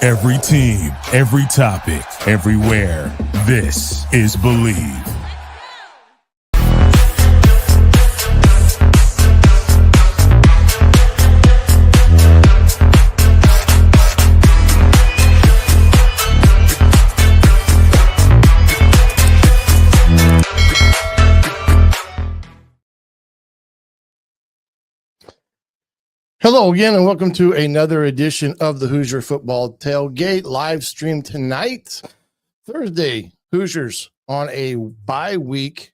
Every team, every topic, everywhere. This is Believe. Hello again, and welcome to another edition of the Hoosier Football Tailgate live stream tonight, Thursday. Hoosiers on a bye week,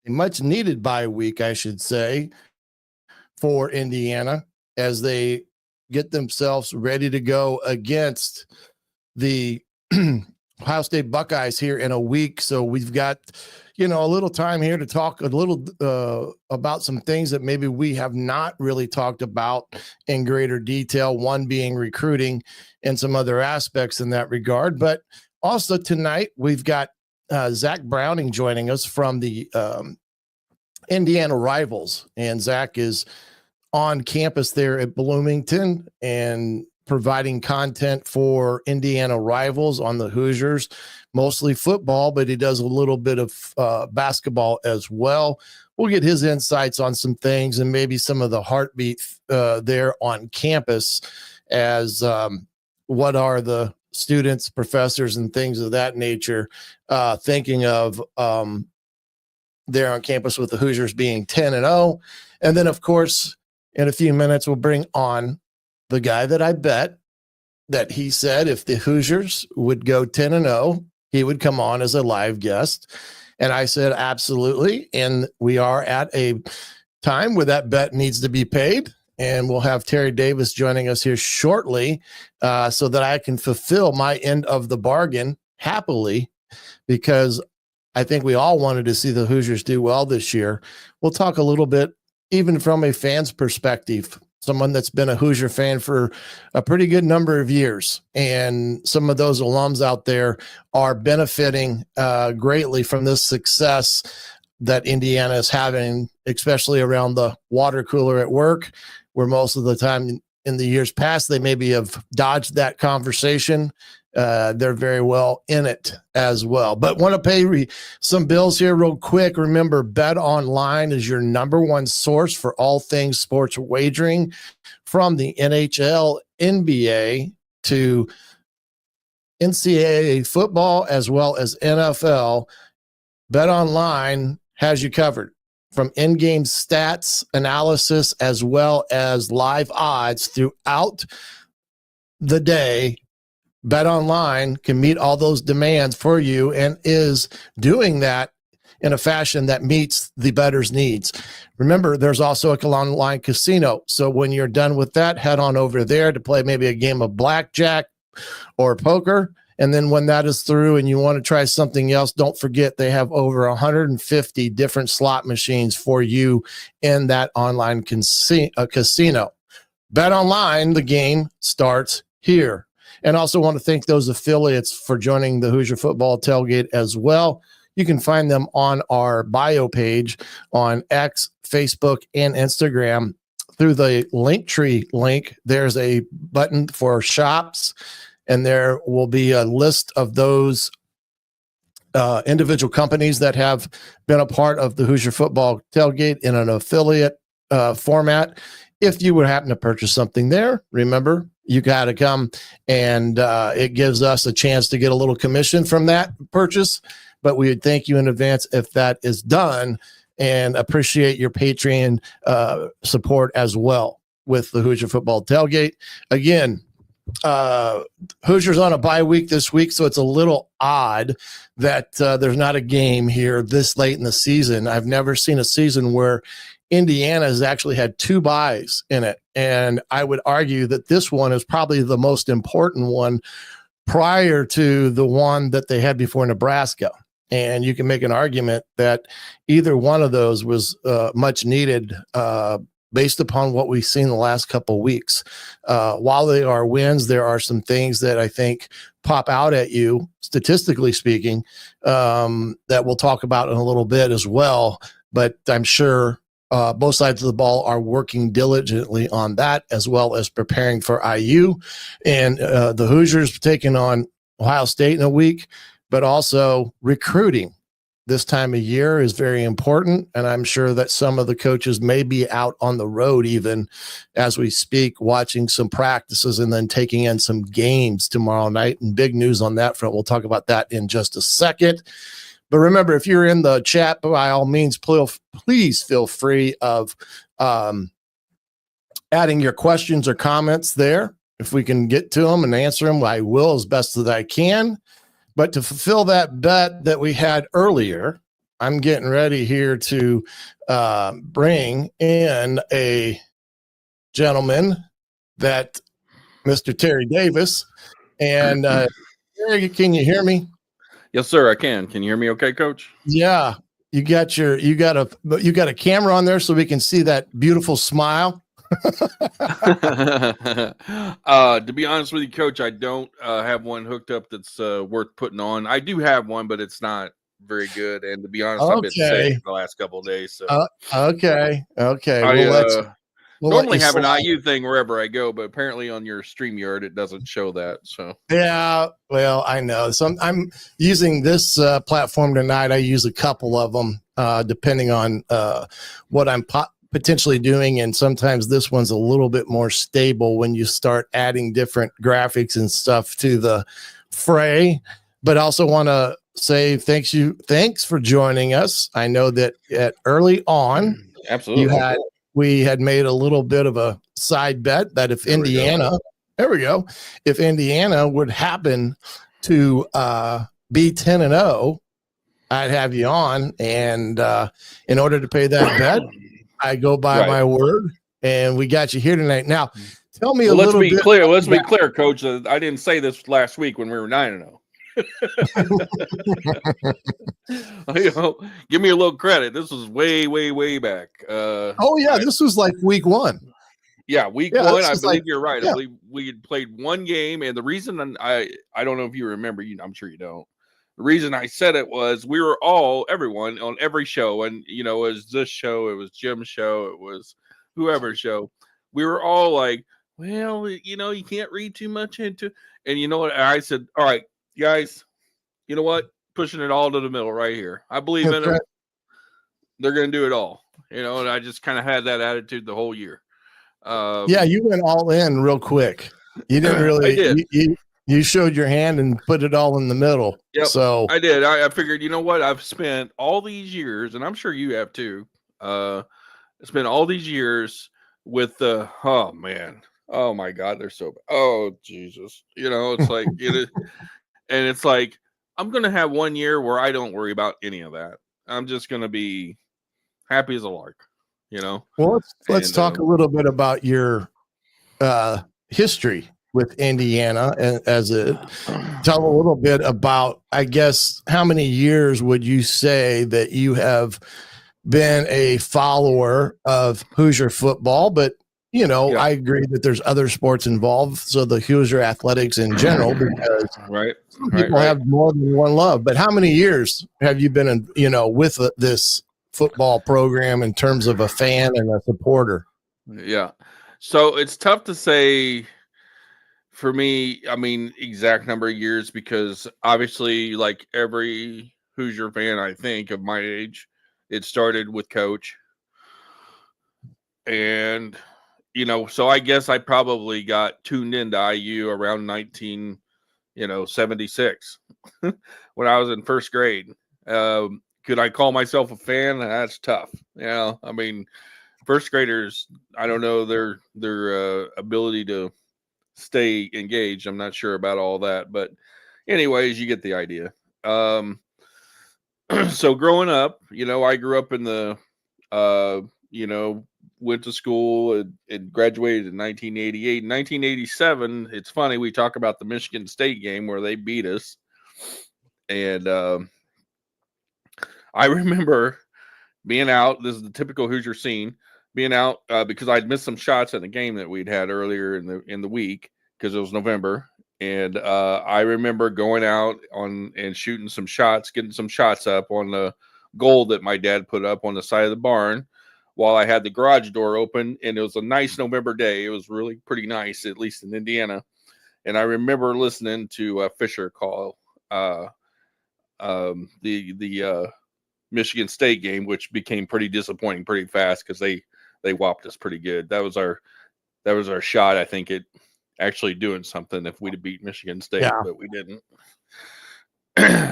a much needed bye week, I should say, for Indiana as they get themselves ready to go against the Ohio State Buckeyes here in a week. So we've got, a little time here to talk a little about some things that maybe we have not really talked about in greater detail, one being recruiting and some other aspects in that regard. But also tonight, we've got Zach Browning joining us from the Indiana Rivals. And Zach is on campus there at Bloomington and providing content for Indiana Rivals on the Hoosiers, mostly football, but he does a little bit of basketball as well. We'll get his insights on some things and maybe some of the heartbeat there on campus as what are the students, professors, and things of that nature thinking of there on campus with the Hoosiers being 10-0. And then, of course, in a few minutes, we'll bring on the guy that I bet that he said if the Hoosiers would go 10-0, he would come on as a live guest. And I said, absolutely. And we are at a time where that bet needs to be paid. And we'll have Terry Davis joining us here shortly so that I can fulfill my end of the bargain happily, because I think we all wanted to see the Hoosiers do well this year. We'll talk a little bit, even from a fan's perspective, someone that's been a Hoosier fan for a pretty good number of years. And some of those alums out there are benefiting greatly from this success that Indiana is having, especially around the water cooler at work, where most of the time in the years past, they maybe have dodged that conversation. They're very well in it as well. But want to pay some bills here real quick. Remember, Bet Online is your number one source for all things sports wagering, from the NHL, NBA to NCAA football, as well as NFL. Bet Online has you covered, from in-game stats analysis as well as live odds throughout the day. Bet Online can meet all those demands for you and is doing that in a fashion that meets the bettor's needs. Remember, there's also an online casino. So when you're done with that, head on over there to play maybe a game of blackjack or poker. And then when that is through and you want to try something else, don't forget they have over 150 different slot machines for you in that online casino. Bet Online, the game starts here. And also want to thank those affiliates for joining the Hoosier Football Tailgate as well. You can find them on our bio page on X, Facebook, and Instagram through the Linktree link. There's a button for shops, and there will be a list of those individual companies that have been a part of the Hoosier Football Tailgate in an affiliate format. If you would happen to purchase something there, remember, you got to come, and it gives us a chance to get a little commission from that purchase. But we would thank you in advance if that is done, and appreciate your Patreon support as well with the Hoosier Football Tailgate. Again, Hoosiers on a bye week this week, so it's a little odd that there's not a game here this late in the season. I've never seen a season where Indiana has actually had two byes in it. And I would argue that this one is probably the most important one prior to the one that they had before Nebraska. And you can make an argument that either one of those was much needed based upon what we've seen the last couple of weeks. While they are wins, there are some things that I think pop out at you, statistically speaking, that we'll talk about in a little bit as well. But I'm sure both sides of the ball are working diligently on that, as well as preparing for IU and the Hoosiers taking on Ohio State in a week, but also recruiting this time of year is very important. And I'm sure that some of the coaches may be out on the road even as we speak, watching some practices and then taking in some games tomorrow night. And big news on that front. We'll talk about that in just a second. But remember, if you're in the chat, by all means, please feel free of adding your questions or comments there. If we can get to them and answer them, I will as best as I can. But to fulfill that bet that we had earlier, I'm getting ready here to bring in a gentleman that Mr. Terry Davis. And Terry, can you hear me? Yes, sir, I can. Can you hear me okay, Coach? Yeah. You got a camera on there so we can see that beautiful smile. To be honest with you, Coach, I don't have one hooked up that's worth putting on. I do have one, but it's not very good. And to be honest, I've been sick the last couple of days. So okay. We'll normally have an IU thing wherever I go, but apparently on your StreamYard it doesn't show that. So yeah, well, I know. So I'm using this platform tonight. I use a couple of them depending on what I'm potentially doing, and sometimes this one's a little bit more stable when you start adding different graphics and stuff to the fray. But I also want to say thanks for joining us. I know that early on, absolutely, we had made a little bit of a side bet that if Indiana would happen to be 10-0, I'd have you on, and in order to pay that bet, I go by my word, and we got you here tonight. Now, tell me let's be clear. Let's be clear, Coach. I didn't say this last week when we were 9-0. Give me a little credit. This was way back. This was like week 1. Yeah, week 1. I believe you're right. Yeah. I believe we had played one game, and the reason I don't know if you remember. I'm sure you don't. The reason I said it was we were everyone on every show, and it was this show, it was Jim's show, it was whoever's show. We were all like, well, you can't read too much into, and you know what? I said, all right, guys, you know what? Pushing it all to the middle right here. I believe in them. They're going to do it all, and I just kind of had that attitude the whole year. You went all in real quick. You didn't really. I did. You showed your hand and put it all in the middle. Yep, so I did. I figured, you know what? I've spent all these years, and I'm sure you have too. Spent all these years with the oh my God, they're so bad. Oh Jesus, it's like and it's like I'm gonna have one year where I don't worry about any of that. I'm just gonna be happy as a lark. Well, let's talk a little bit about your history with Indiana, and tell a little bit about, I guess, how many years would you say that you have been a follower of Hoosier football? But I agree that there's other sports involved, so the Hoosier athletics in general, because some people have more than one love. But how many years have you been with this football program in terms of a fan and a supporter? Yeah, so it's tough to say. For me, I mean, exact number of years, because obviously, like every Hoosier fan, I think, of my age, it started with Coach. And, so I guess I probably got tuned into IU around 1976 when I was in first grade. Could I call myself a fan? That's tough. I mean, first graders, I don't know their ability to stay engaged. I'm not sure about all that, but anyways, you get the idea. So growing up, I grew up in the, went to school and graduated in 1988. In 1987, it's funny, we talk about the Michigan State game where they beat us. And I remember being out. This is the typical Hoosier scene. Being out because I'd missed some shots in the game that we'd had earlier in the week because it was November, and I remember going out and shooting some shots, getting some shots up on the goal that my dad put up on the side of the barn while I had the garage door open, and it was a nice November day. It was really pretty nice, at least in Indiana. And I remember listening to Fisher call the Michigan State game, which became pretty disappointing pretty fast because they whopped us pretty good. That was our shot, I think, at actually doing something if we'd have beat Michigan State, but we didn't.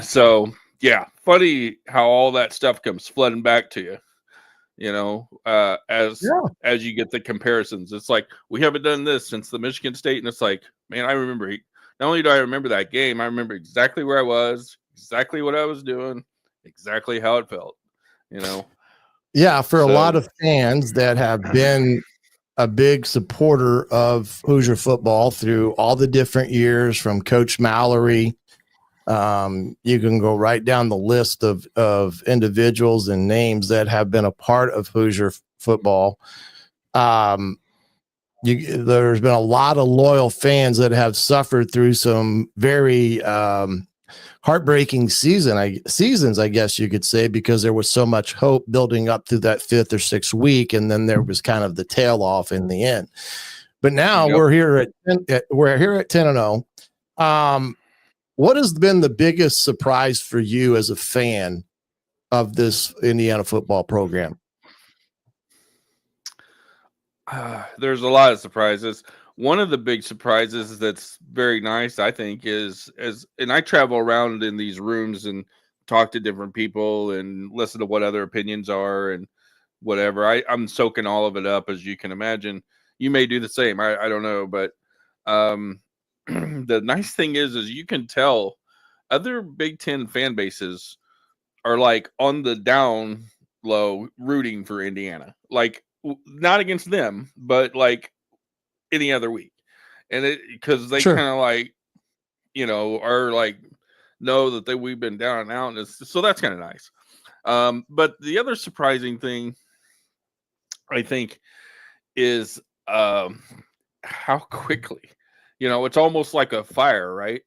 So yeah, funny how all that stuff comes flooding back to you. As you get the comparisons, it's like, we haven't done this since the Michigan State, and it's like, man, I remember. Not only do I remember that game, I remember exactly where I was, exactly what I was doing, exactly how it felt. Yeah, for a lot of fans that have been a big supporter of Hoosier football through all the different years, from Coach Mallory. You can go right down the list of individuals and names that have been a part of Hoosier football. There's been a lot of loyal fans that have suffered through some very heartbreaking seasons, I guess you could say, because there was so much hope building up through that 5th or 6th week, and then there was kind of the tail off in the end. But now we're here at 10-0. What has been the biggest surprise for you as a fan of this Indiana football program? There's a lot of surprises. One of the big surprises that's very nice, I think, and I travel around in these rooms and talk to different people and listen to what other opinions are and whatever. I'm soaking all of it up, as you can imagine. You may do the same. I don't know, but the nice thing is you can tell other Big Ten fan bases are like on the down low rooting for Indiana, like not against them, but like any other week. And because they kind of like, are like, know that we've been down and out. And so that's kind of nice. But the other surprising thing, I think, is how quickly, it's almost like a fire, right?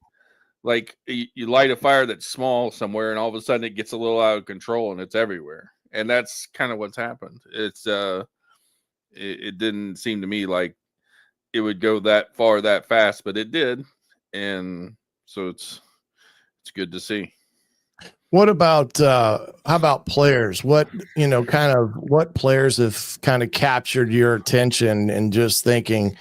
Like you light a fire that's small somewhere, and all of a sudden it gets a little out of control and it's everywhere. And that's kind of what's happened. It's it didn't seem to me like it would go that far that fast, but it did. And so it's good to see. What about how about players? What players have kind of captured your attention and just thinking,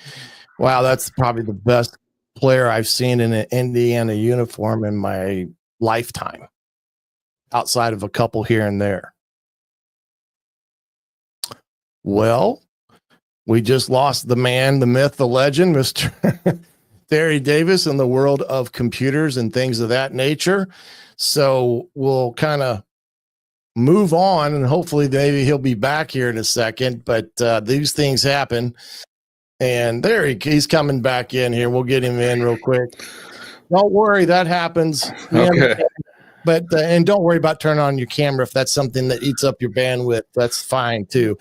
wow, that's probably the best player I've seen in an Indiana uniform in my lifetime, outside of a couple here and there? Well, we just lost the man, the myth, the legend, Mr. Terry Davis, in the world of computers and things of that nature. So we'll kind of move on, and hopefully maybe he'll be back here in a second. But these things happen. And there he's coming back in here. We'll get him in real quick. Don't worry, that happens. Okay. But and don't worry about turning on your camera if that's something that eats up your bandwidth. That's fine too.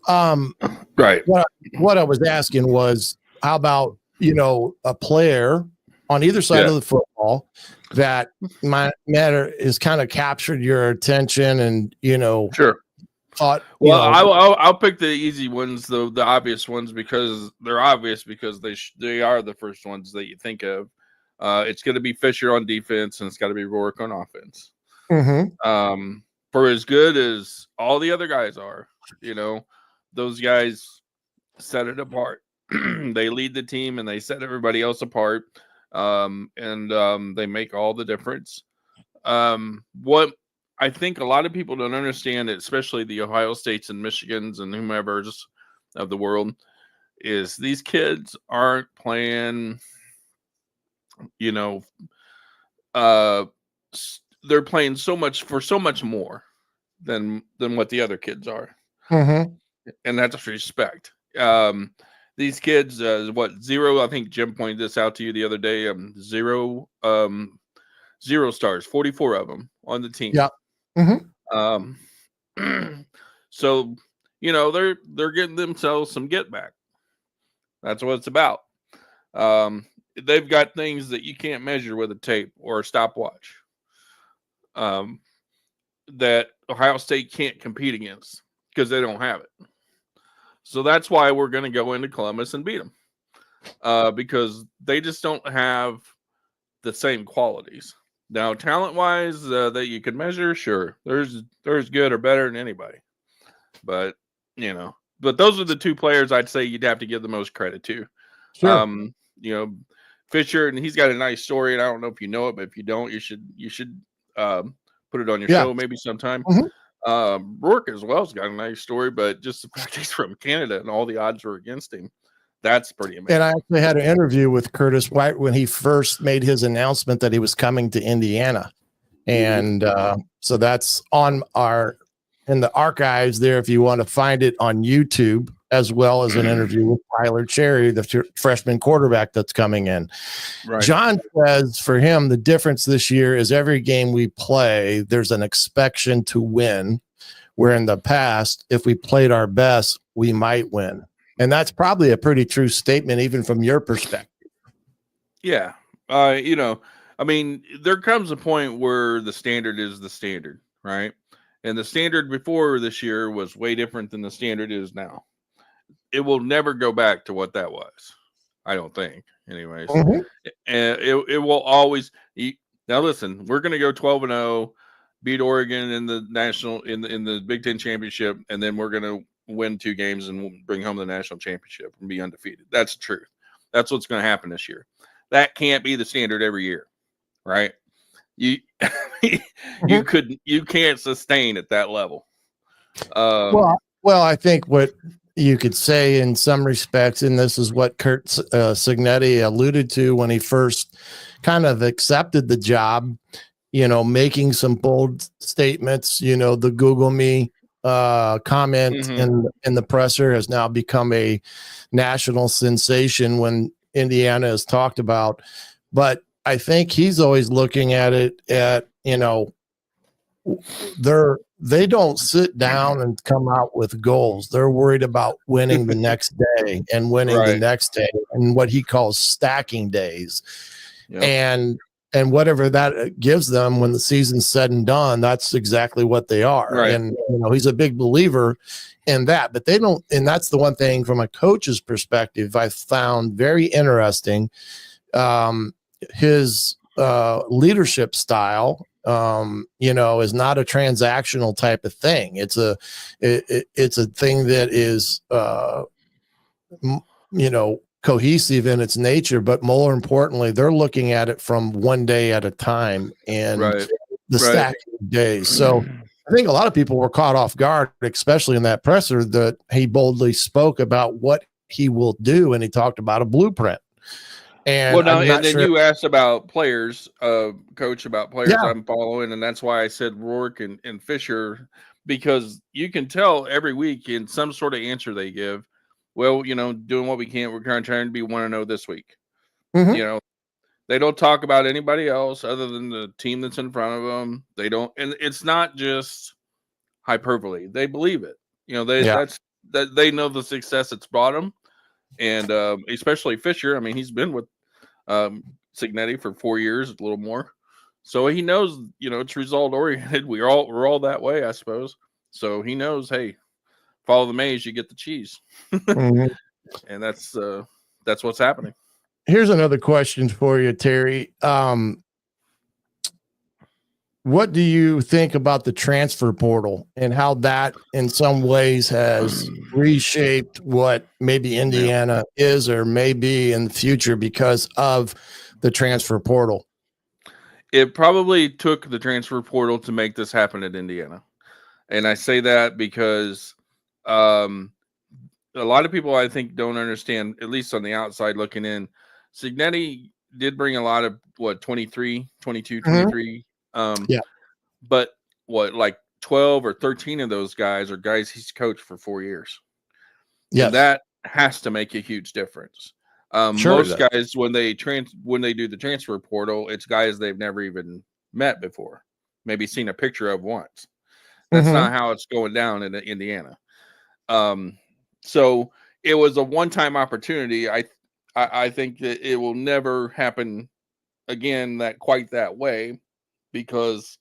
Right. What I was asking was, how about a player on either side of the football that is kind of captured your attention and sure. Thought, I'll pick the easy ones, the obvious ones, because they're obvious, because they are the first ones that you think of. It's going to be Fisher on defense, and it's got to be Rourke on offense. Mm-hmm. For as good as all the other guys are, those guys set it apart. They lead the team and they set everybody else apart. And they make all the difference. What I think a lot of people don't understand, especially the Ohio States and Michigans and whomever's of the world, is these kids aren't playing, they're playing so much more than what the other kids are. Mm-hmm. And that's respect. These kids, zero, I think Jim pointed this out to you the other day, zero stars, 44 of them on the team. Yeah. Mm-hmm. So, they're getting themselves some get back. That's what it's about. They've got things that you can't measure with a tape or a stopwatch, that Ohio State can't compete against because they don't have it. So that's why we're going to go into Columbus and beat them, because they just don't have the same qualities. Now, talent-wise, that you can measure, sure, there's good or better than anybody, but those are the two players I'd say you'd have to give the most credit to. Sure. Fisher, and he's got a nice story, and I don't know if you know it, but if you don't, you should put it on your show maybe sometime. Rourke as well has got a nice story, but just the fact he's from Canada and all the odds were against him, that's pretty amazing. And I actually had an interview with Curtis White when he first made his announcement that he was coming to Indiana. And so that's in the archives there if you want to find it on YouTube, as well as an interview with Tyler Cherry, the freshman quarterback that's coming in. Right. John says for him, the difference this year is every game we play, there's an expectation to win, where in the past, if we played our best, we might win. And that's probably a pretty true statement, even from your perspective. Yeah. I mean, there comes a point where the standard is the standard, right? And the standard before this year was way different than the standard is now. It will never go back to what that was, I don't think, anyways. And it will always. Now, listen, we're going to go 12-0, beat Oregon in the national in the Big Ten championship, and then we're going to win 2 games and bring home the national championship and be undefeated. That's the truth. That's what's going to happen this year. That can't be the standard every year, right? You can't sustain at that level. Well, I think what you could say in some respects, and this is what Kurt Cignetti alluded to when he first kind of accepted the job, making some bold statements, the Google me comment in the presser has now become a national sensation when Indiana is talked about. But I think he's always looking at it they don't sit down and come out with goals. They're worried about winning the next day and winning the next day, and what he calls stacking days. Yep. And whatever that gives them when the season's said and done, that's exactly what they are. Right. And he's a big believer in that, but they don't. And that's the one thing from a coach's perspective I found very interesting. His leadership style, is not a transactional type of thing. It's a thing that is, cohesive in its nature, but more importantly, they're looking at it from one day at a time and the stacking of days. So I think a lot of people were caught off guard, especially in that presser, that he boldly spoke about what he will do. And he talked about a blueprint. And you asked about players, Coach, about players I'm following, and that's why I said Rourke and Fisher, because you can tell every week in some sort of answer they give, well, doing what we can, we're trying to be 1-0 this week. They don't talk about anybody else other than the team that's in front of them. They don't, and it's not just hyperbole. They believe it. They know the success it's brought them, and especially Fisher. I mean, he's been with Cignetti for 4 years, a little more, so he knows. It's result oriented. We're all that way, I suppose. So he knows, hey, follow the maze, you get the cheese, and that's what's happening. Here's another question for you, Terry. What do you think about the transfer portal and how that in some ways has reshaped what maybe Indiana is or may be in the future because of the transfer portal? It probably took the transfer portal to make this happen at Indiana. And I say that because a lot of people, I think, don't understand, at least on the outside looking in. Cignetti did bring a lot of 22, 23. But like 12 or 13 of those guys are guys he's coached for 4 years. Yeah, that has to make a huge difference. Most guys, when they do the transfer portal, it's guys they've never even met before, maybe seen a picture of once. That's not how it's going down in Indiana. So it was a one-time opportunity. I think that it will never happen again quite that way, because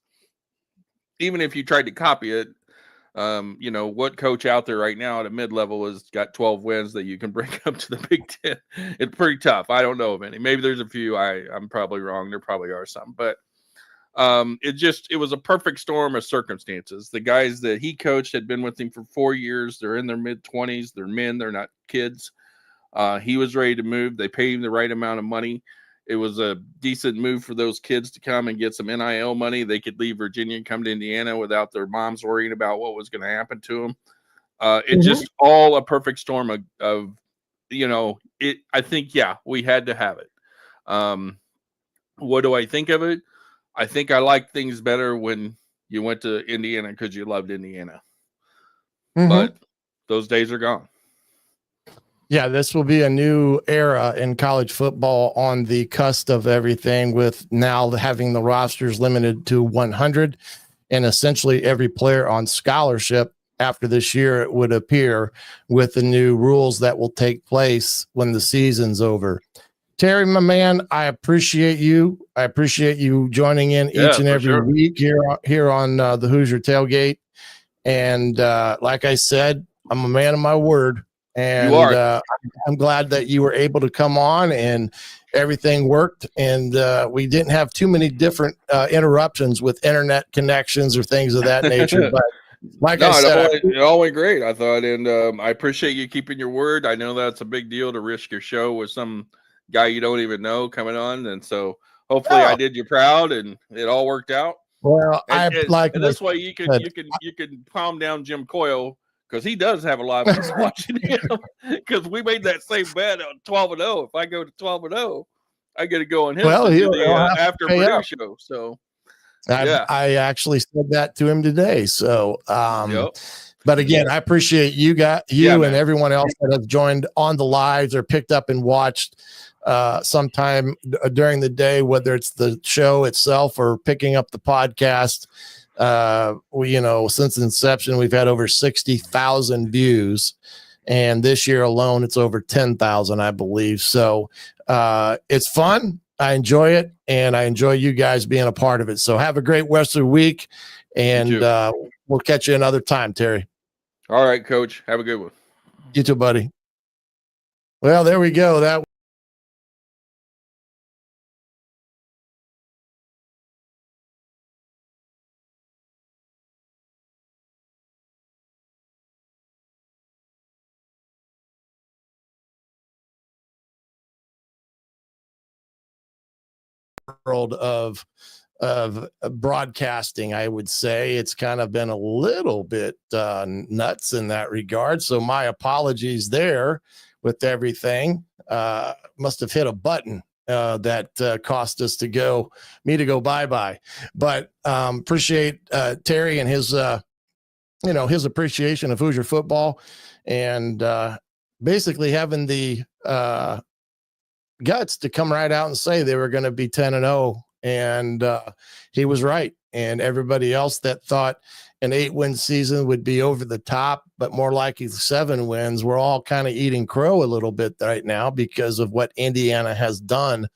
even if you tried to copy it, What coach out there right now at a mid-level has got 12 wins that you can bring up to the Big Ten? It's pretty tough. I don't know of any. Maybe there's a few. I'm probably wrong. There probably are some, but it was a perfect storm of circumstances. The guys that he coached had been with him for 4 years. They're in their mid-20s. They're men. They're not kids. He was ready to move. They paid him the right amount of money. It was a decent move for those kids to come and get some NIL money. They could leave Virginia and come to Indiana without their moms worrying about what was going to happen to them. It's just all a perfect storm of it. I think, we had to have it. What do I think of it? I think I liked things better when you went to Indiana because you loved Indiana. But those days are gone. Yeah, this will be a new era in college football on the cusp of everything, with now having the rosters limited to 100 and essentially every player on scholarship after this year, it would appear, with the new rules that will take place when the season's over. Terry, my man, I appreciate you. I appreciate you joining in each and every week here on the Hoosier Tailgate. And like I said, I'm a man of my word. And I'm glad that you were able to come on and everything worked. And we didn't have too many different interruptions with internet connections or things of that nature. But like I said, it all went great, I thought. And I appreciate you keeping your word. I know that's a big deal to risk your show with some guy you don't even know coming on. And so hopefully I did you proud and it all worked out. Well, and this way you can calm down Jim Coyle, because he does have a lot of us watching him. Because we made that same bet on 12-0. If I go to 12-0, I get to go on him after Purdue show. So I actually said that to him today. So, but again, I appreciate you and everyone else that have joined on the lives or picked up and watched sometime during the day, whether it's the show itself or picking up the podcast. Since inception, we've had over 60,000 views, and this year alone, it's over 10,000, I believe. So it's fun. I enjoy it, and I enjoy you guys being a part of it. So have a great rest of the week, and we'll catch you another time, Terry. All right, Coach. Have a good one. You too, buddy. Well, there we go. That world of broadcasting, I would say it's kind of been a little bit nuts in that regard. So my apologies there with everything. Must have hit a button that cost us to go bye-bye. But appreciate Terry and his appreciation of Hoosier football, and basically having the guts to come right out and say they were going to be 10-0, and he was right. And everybody else that thought an 8-win season would be over the top, but more likely 7 wins, we're all kind of eating crow a little bit right now because of what Indiana has done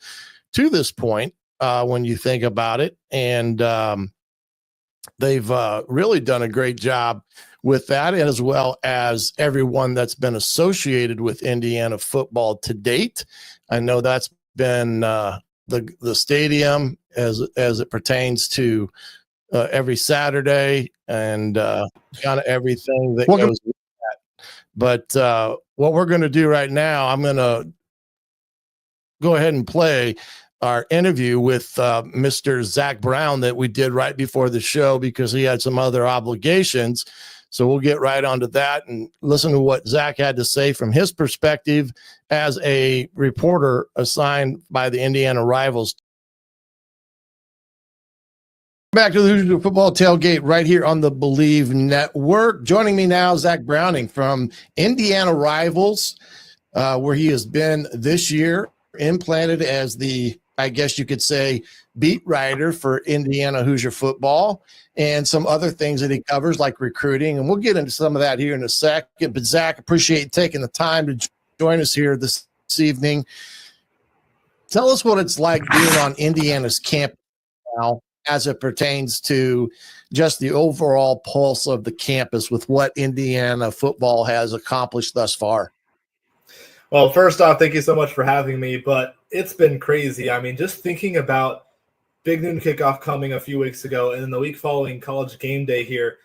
to this point when you think about it. And they've really done a great job with that, as well as everyone that's been associated with Indiana football to date. I know that's been the stadium as it pertains to every Saturday and kind of everything that goes with that. But what we're going to do right now, I'm going to go ahead and play our interview with Mr. Zach Brown that we did right before the show because he had some other obligations. So we'll get right onto that and listen to what Zach had to say from his perspective as a reporter assigned by the Indiana Rivals. Back to the Hoosier Football Tailgate right here on the Believe Network. Joining me now, Zach Browning from Indiana Rivals, where he has been this year, implanted as the, I guess you could say, beat writer for Indiana Hoosier football and some other things that he covers like recruiting. And we'll get into some of that here in a second. But Zach, appreciate you taking the time to join us here this evening. Tell us what it's like being on Indiana's campus now as it pertains to just the overall pulse of the campus with what Indiana football has accomplished thus far? Well, first off, thank you so much for having me, but it's been crazy. I mean, just thinking about Big Noon Kickoff coming a few weeks ago, and then the week following College Game Day here,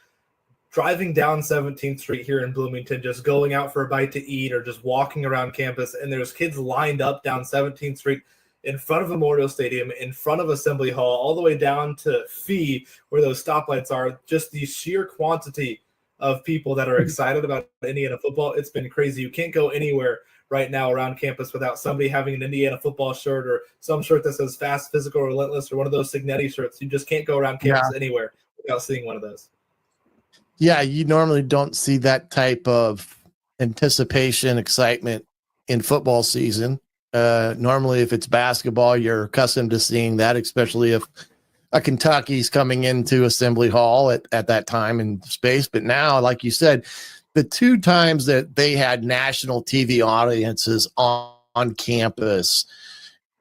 driving down 17th Street here in Bloomington, just going out for a bite to eat or just walking around campus, and there's kids lined up down 17th Street in front of Memorial Stadium, in front of Assembly Hall, all the way down to Fee, where those stoplights are. Just the sheer quantity of people that are excited about Indiana football, it's been crazy. You can't go anywhere right now around campus without somebody having an Indiana football shirt or some shirt that says Fast, Physical, Relentless, or one of those Signetti shirts. You just can't go around campus anywhere without seeing one of those. Yeah, you normally don't see that type of anticipation, excitement in football season. Normally, if it's basketball, you're accustomed to seeing that, especially if a Kentucky's coming into Assembly Hall at that time in space. But now, like you said, the two times that they had national TV audiences on campus,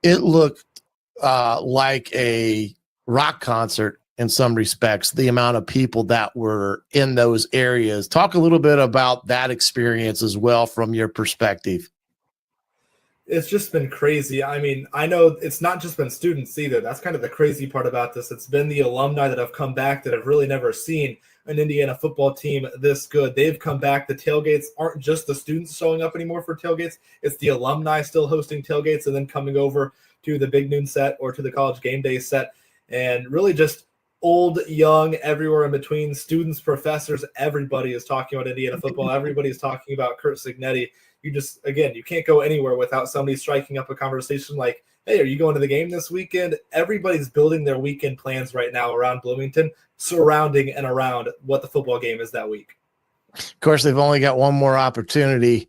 it looked like a rock concert in some respects, the amount of people that were in those areas. Talk a little bit about that experience as well from your perspective. It's just been crazy. I mean, I know it's not just been students either. That's kind of the crazy part about this. It's been the alumni that have come back that have really never seen an Indiana football team this good. They've come back. The tailgates aren't just the students showing up anymore for tailgates. It's the alumni still hosting tailgates and then coming over to the Big Noon set or to the College Game Day set. And really just old, young, everywhere in between, students, professors, everybody is talking about Indiana football. Everybody's talking about Curt Signetti. You just, again, you can't go anywhere without somebody striking up a conversation like, hey, are you going to the game this weekend? Everybody's building their weekend plans right now around Bloomington, surrounding and around what the football game is that week. Of course, they've only got one more opportunity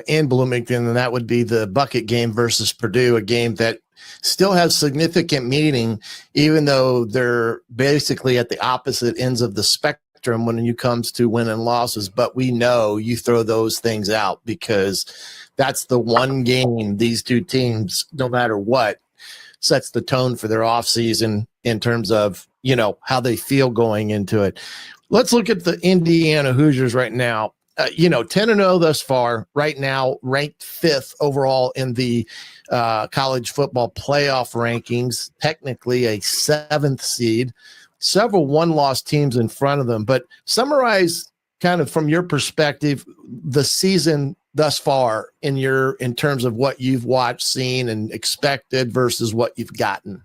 in Bloomington, and that would be the bucket game versus Purdue, a game that still has significant meaning, even though they're basically at the opposite ends of the spectrum when it comes to win and losses. But we know you throw those things out because that's the one game these two teams, no matter what, sets the tone for their offseason in terms of, you know, how they feel going into it. Let's look at the Indiana Hoosiers right now. 10-0 thus far, right now ranked 5th overall in the college football playoff rankings, technically a 7th seed, several one-loss teams in front of them. But summarize kind of from your perspective the season thus far in terms of what you've watched, seen, and expected versus what you've gotten.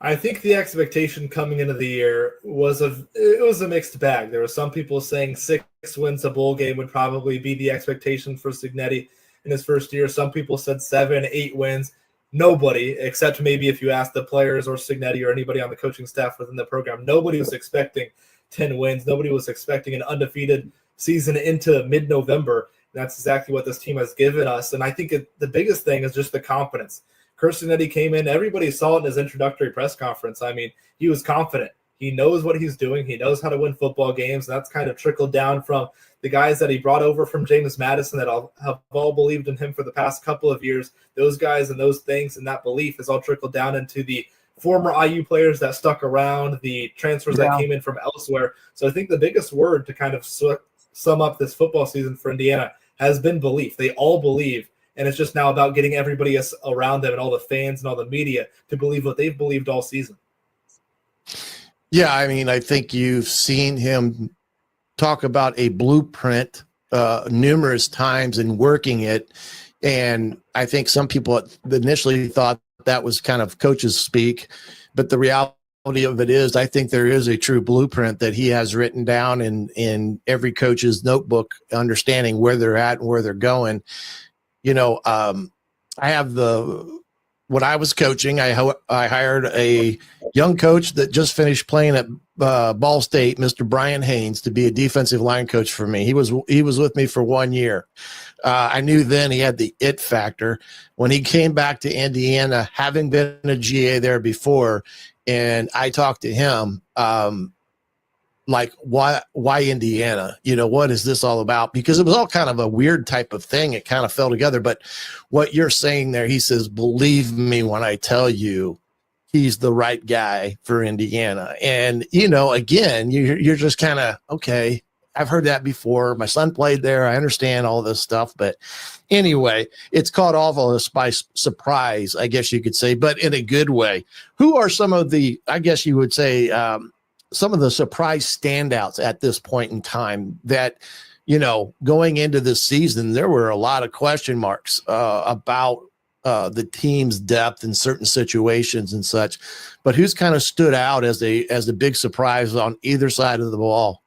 I think the expectation coming into the year was a mixed bag. There were some people saying 6 wins a bowl game would probably be the expectation for Signetti in his first year. Some people said 7, 8 wins. Nobody, except maybe if you ask the players or Signetti or anybody on the coaching staff within the program, nobody was expecting 10 wins. Nobody was expecting an undefeated season into mid-November. That's exactly what this team has given us. And I think the biggest thing is just the confidence. Curt Signetti came in, everybody saw it in his introductory press conference. I mean, he was confident. He knows what he's doing. He knows how to win football games. That's kind of trickled down from the guys that he brought over from James Madison that have all believed in him for the past couple of years. Those guys and those things and that belief has all trickled down into the former IU players that stuck around, the transfers that came in from elsewhere. So I think the biggest word to kind of sum up this football season for Indiana has been belief. They all believe. And it's just now about getting everybody around them and all the fans and all the media to believe what they've believed all season. Yeah, I mean, I think you've seen him talk about a blueprint numerous times and working it. And I think some people initially thought that was kind of coach's speak. But the reality of it is, I think there is a true blueprint that he has written down in every coach's notebook, understanding where they're at and where they're going. I have when I was coaching, I hired a young coach that just finished playing at Ball State, Mr. Brian Haynes, to be a defensive line coach for me. He was with me for 1 year. I knew then he had the it factor. When he came back to Indiana, having been a GA there before, and I talked to him, like, why Indiana? What is this all about? Because it was all kind of a weird type of thing. It kind of fell together. But what you're saying there, he says, believe me when I tell you, he's the right guy for Indiana. And, you know, again, you're just kind of, okay, I've heard that before. My son played there. I understand all this stuff. But anyway, it's caught all of us by surprise, I guess you could say, but in a good way. Who are some of the, I guess you would say, some of the surprise standouts at this point in time that, you know, going into this season, there were a lot of question marks about the team's depth in certain situations and such, but who's kind of stood out as a big surprise on either side of the ball?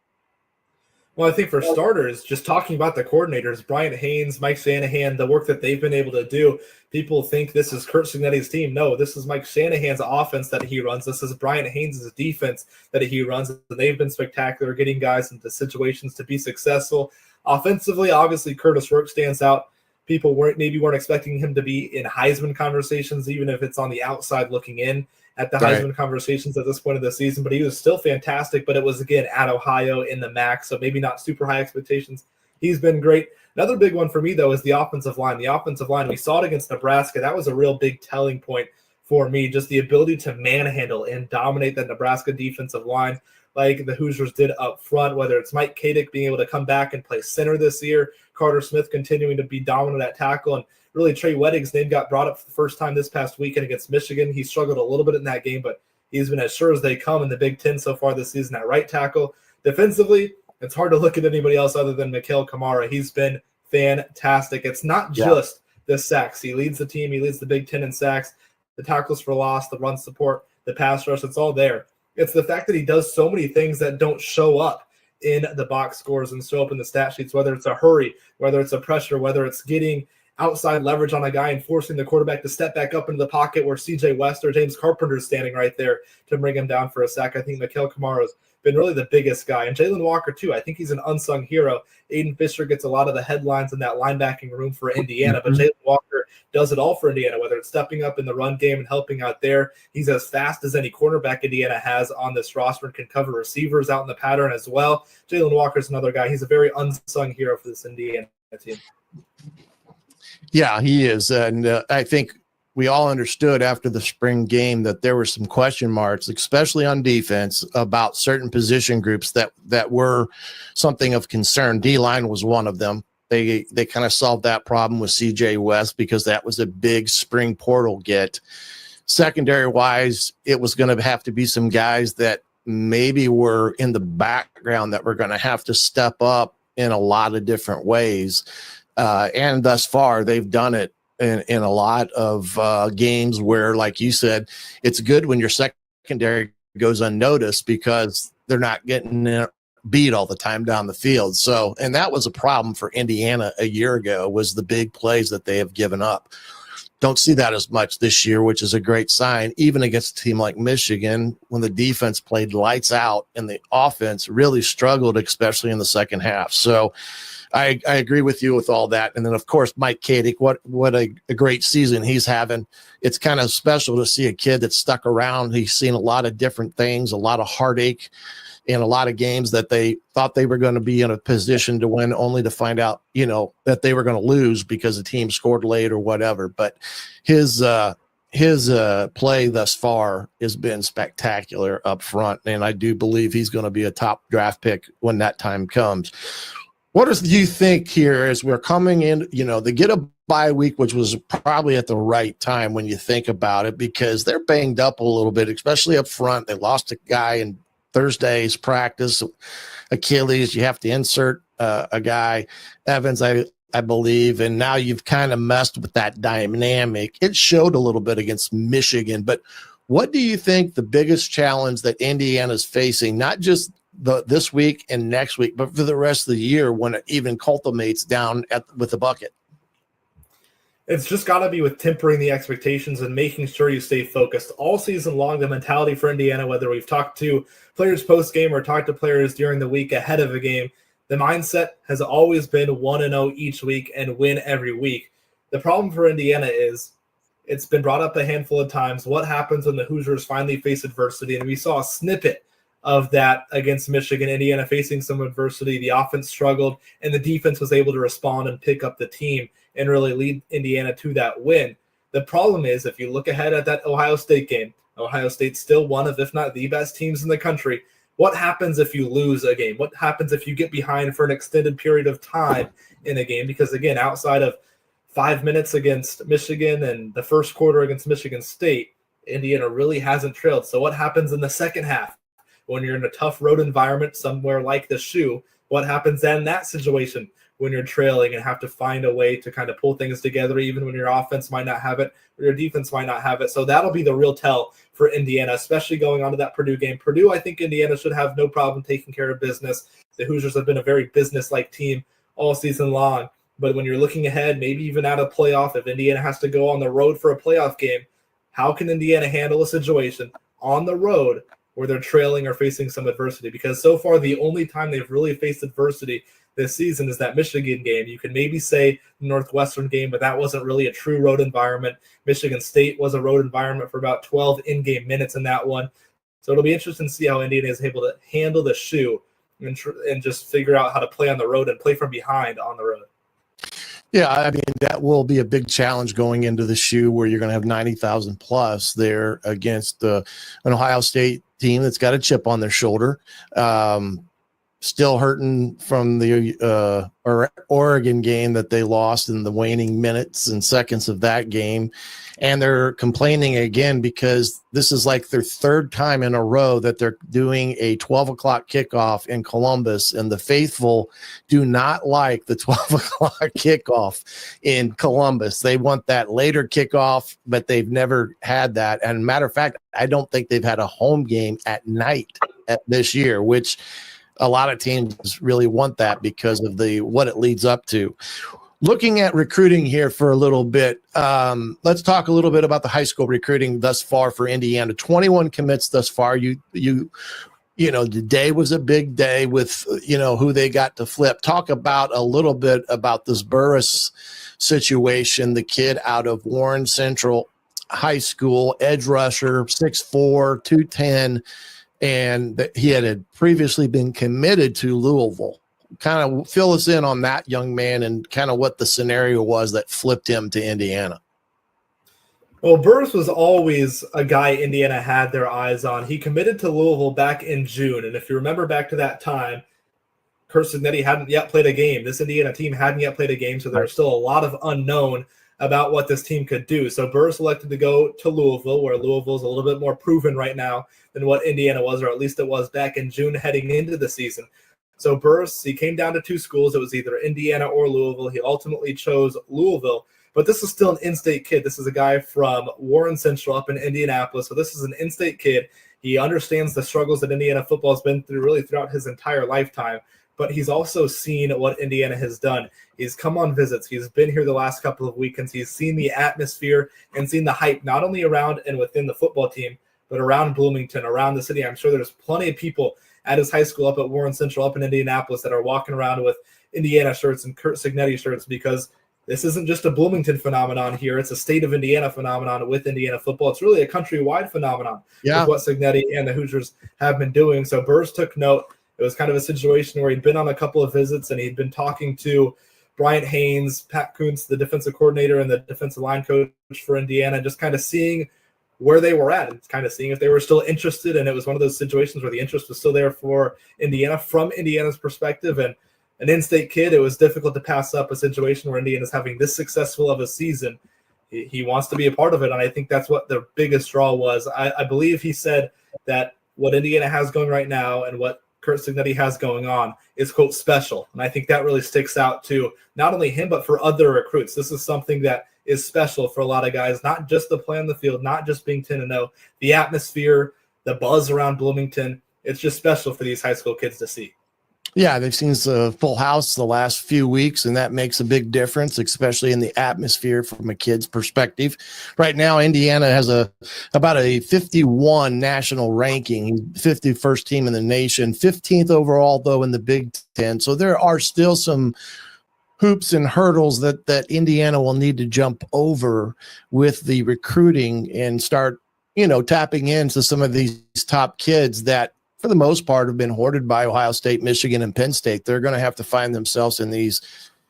Well, I think for starters, just talking about the coordinators, Bryant Haynes, Mike Shanahan, the work that they've been able to do, people think this is Curt Cignetti's team. No, this is Mike Shanahan's offense that he runs. This is Bryant Haynes' defense that he runs. And they've been spectacular, getting guys into situations to be successful. Offensively, obviously, Curtis Rourke stands out. People weren't expecting him to be in Heisman conversations, even if it's on the outside looking in at the Heisman conversations at this point of the season, but he was still fantastic. But it was, again, at Ohio in the MAC, so maybe not super high expectations. He's been great. Another big one for me, though, is the offensive line. The offensive line, we saw it against Nebraska. That was a real big telling point for me, just the ability to manhandle and dominate that Nebraska defensive line like the Hoosiers did up front, whether it's Mike Kadick being able to come back and play center this year, Carter Smith continuing to be dominant at tackle, and really Trey Wedding's name got brought up for the first time this past weekend against Michigan. He struggled a little bit in that game, but he's been as sure as they come in the Big Ten so far this season at right tackle. Defensively, it's hard to look at anybody else other than Mikhail Kamara. He's been fantastic. It's not just the sacks. He leads the team. He leads the Big Ten in sacks, the tackles for loss, the run support, the pass rush. It's all there. It's the fact that he does so many things that don't show up in the box scores and show up in the stat sheets, whether it's a hurry, whether it's a pressure, whether it's getting outside leverage on a guy and forcing the quarterback to step back up into the pocket where CJ West or James Carpenter is standing right there to bring him down for a sack. I think Mikhail Kamara's been really the biggest guy. And Jalen Walker, too. I think he's an unsung hero. Aiden Fisher gets a lot of the headlines in that linebacking room for Indiana, but Jalen Walker does it all for Indiana, whether it's stepping up in the run game and helping out there. He's as fast as any cornerback Indiana has on this roster and can cover receivers out in the pattern as well. Jalen Walker's another guy. He's a very unsung hero for this Indiana team. Yeah, he is. And I think we all understood after the spring game that there were some question marks, especially on defense, about certain position groups that were something of concern. D-line was one of them. They kind of solved that problem with CJ West because that was a big spring portal get. Secondary-wise, it was going to have to be some guys that maybe were in the background that were going to have to step up in a lot of different ways. And thus far, they've done it in a lot of games where, like you said, it's good when your secondary goes unnoticed because they're not getting beat all the time down the field. So, and that was a problem for Indiana a year ago, was the big plays that they have given up. Don't see that as much this year, which is a great sign, even against a team like Michigan, when the defense played lights out and the offense really struggled, especially in the second half. So I agree with you with all that. And then, of course, Mike Kadick, what a great season he's having. It's kind of special to see a kid that's stuck around. He's seen a lot of different things, a lot of heartache in a lot of games that they thought they were going to be in a position to win, only to find out, that they were going to lose because the team scored late or whatever. But his play thus far has been spectacular up front, and I do believe he's going to be a top draft pick when that time comes. What do you think here as we're coming in, they get a bye week, which was probably at the right time when you think about it, because they're banged up a little bit, especially up front. They lost a guy in Thursday's practice, Achilles. You have to insert a guy, Evans, I believe, and now you've kind of messed with that dynamic. It showed a little bit against Michigan, but what do you think the biggest challenge that Indiana's facing, not just this week and next week, but for the rest of the year when it even culminates down with the bucket? It's just got to be with tempering the expectations and making sure you stay focused all season long. The mentality for Indiana, whether we've talked to players post-game or talked to players during the week ahead of a game, the mindset has always been 1-0 each week and win every week. The problem for Indiana is it's been brought up a handful of times. What happens when the Hoosiers finally face adversity? And we saw a snippet of that against Michigan. Indiana facing some adversity. The offense struggled, and the defense was able to respond and pick up the team and really lead Indiana to that win. The problem is, if you look ahead at that Ohio State game, Ohio State's still one of, if not the best teams in the country. What happens if you lose a game? What happens if you get behind for an extended period of time in a game? Because, again, outside of 5 minutes against Michigan and the first quarter against Michigan State, Indiana really hasn't trailed. So what happens in the second half when you're in a tough road environment somewhere like the Shoe? What happens then in that situation when you're trailing and have to find a way to kind of pull things together, even when your offense might not have it or your defense might not have it? So that'll be the real tell for Indiana, especially going on to that Purdue game. Purdue, I think Indiana should have no problem taking care of business. The Hoosiers have been a very business-like team all season long. But when you're looking ahead, maybe even at a playoff, if Indiana has to go on the road for a playoff game, how can Indiana handle a situation on the road where they're trailing or facing some adversity? Because so far, the only time they've really faced adversity this season is that Michigan game. You can maybe say the Northwestern game, but that wasn't really a true road environment. Michigan State was a road environment for about 12 in-game minutes in that one. So it'll be interesting to see how Indiana is able to handle the Shoe and just figure out how to play on the road and play from behind on the road. Yeah, I mean, that will be a big challenge going into the Shoe, where you're going to have 90,000 plus there against an Ohio State team that's got a chip on their shoulder. Still hurting from the Oregon game that they lost in the waning minutes and seconds of that game. And they're complaining again because this is like their third time in a row that they're doing a 12 o'clock kickoff in Columbus, and the faithful do not like the 12 o'clock kickoff in Columbus. They want that later kickoff, but they've never had that. And matter of fact, I don't think they've had a home game at night this year, which a lot of teams really want that because of what it leads up to. Looking at recruiting here for a little bit, let's talk a little bit about the high school recruiting thus far for Indiana. 21 commits thus far. You know, the day was a big day with, who they got to flip. Talk about a little bit about this Burris situation, the kid out of Warren Central High School, edge rusher, 6'4", 210, and he had previously been committed to Louisville. Kind of fill us in on that young man and kind of what the scenario was that flipped him to Indiana. Well, Burris was always a guy Indiana had their eyes on. He committed to Louisville back in June. And if you remember back to that time, Curt Cignetti hadn't yet played a game. This Indiana team hadn't yet played a game, so there was still a lot of unknown about what this team could do. So Burris elected to go to Louisville, where Louisville is a little bit more proven right now than what Indiana was, or at least it was back in June heading into the season. So Burris, he came down to two schools. It was either Indiana or Louisville. He ultimately chose Louisville, but this is still an in-state kid. This is a guy from Warren Central up in Indianapolis. So this is an in-state kid. He understands the struggles that Indiana football has been through really throughout his entire lifetime, but he's also seen what Indiana has done. He's come on visits. He's been here the last couple of weekends. He's seen the atmosphere and seen the hype, not only around and within the football team, but around Bloomington, around the city. I'm sure there's plenty of people at his high school up at Warren Central up in Indianapolis that are walking around with Indiana shirts and Curt Cignetti shirts, because this isn't just a Bloomington phenomenon here. It's a state of Indiana phenomenon with Indiana football. It's really a countrywide phenomenon with what Cignetti and the Hoosiers have been doing. So Burris took note. It was kind of a situation where he'd been on a couple of visits and he'd been talking to Bryant Haynes, Pat Kuntz, the defensive coordinator and the defensive line coach for Indiana, just kind of seeing where they were at and kind of seeing if they were still interested. And it was one of those situations where the interest was still there for Indiana from Indiana's perspective. And an in-state kid, it was difficult to pass up a situation where Indiana's having this successful of a season. He wants to be a part of it, and I think that's what the biggest draw was. I believe he said that what Indiana has going right now and what Curt Cignetti has going on is, quote, special. And I think that really sticks out to not only him, but for other recruits. This is something that is special for a lot of guys, not just the play on the field, not just being 10-0, the atmosphere, the buzz around Bloomington. It's just special for these high school kids to see. Yeah, they've seen a full house the last few weeks, and that makes a big difference, especially in the atmosphere from a kid's perspective. Right now, Indiana has about a 51 national ranking, 51st team in the nation, 15th overall, though, in the Big Ten. So there are still some hoops and hurdles that Indiana will need to jump over with the recruiting and start, tapping into some of these top kids that, for the most part, have been hoarded by Ohio State, Michigan, and Penn State. They're going to have to find themselves in these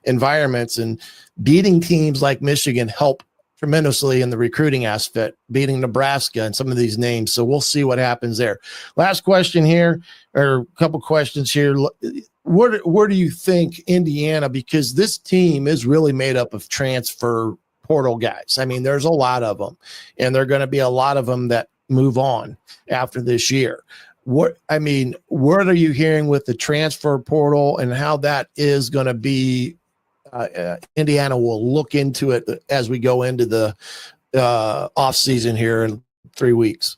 environments, and beating teams like Michigan help tremendously in the recruiting aspect, beating Nebraska and some of these names. So we'll see what happens there. Last question here, or a couple questions here. Where do you think Indiana, because this team is really made up of transfer portal guys. I mean, there's a lot of them, and there are going to be a lot of them that move on after this year. What are you hearing with the transfer portal and how that is going to be? Indiana will look into it as we go into the off season here in 3 weeks.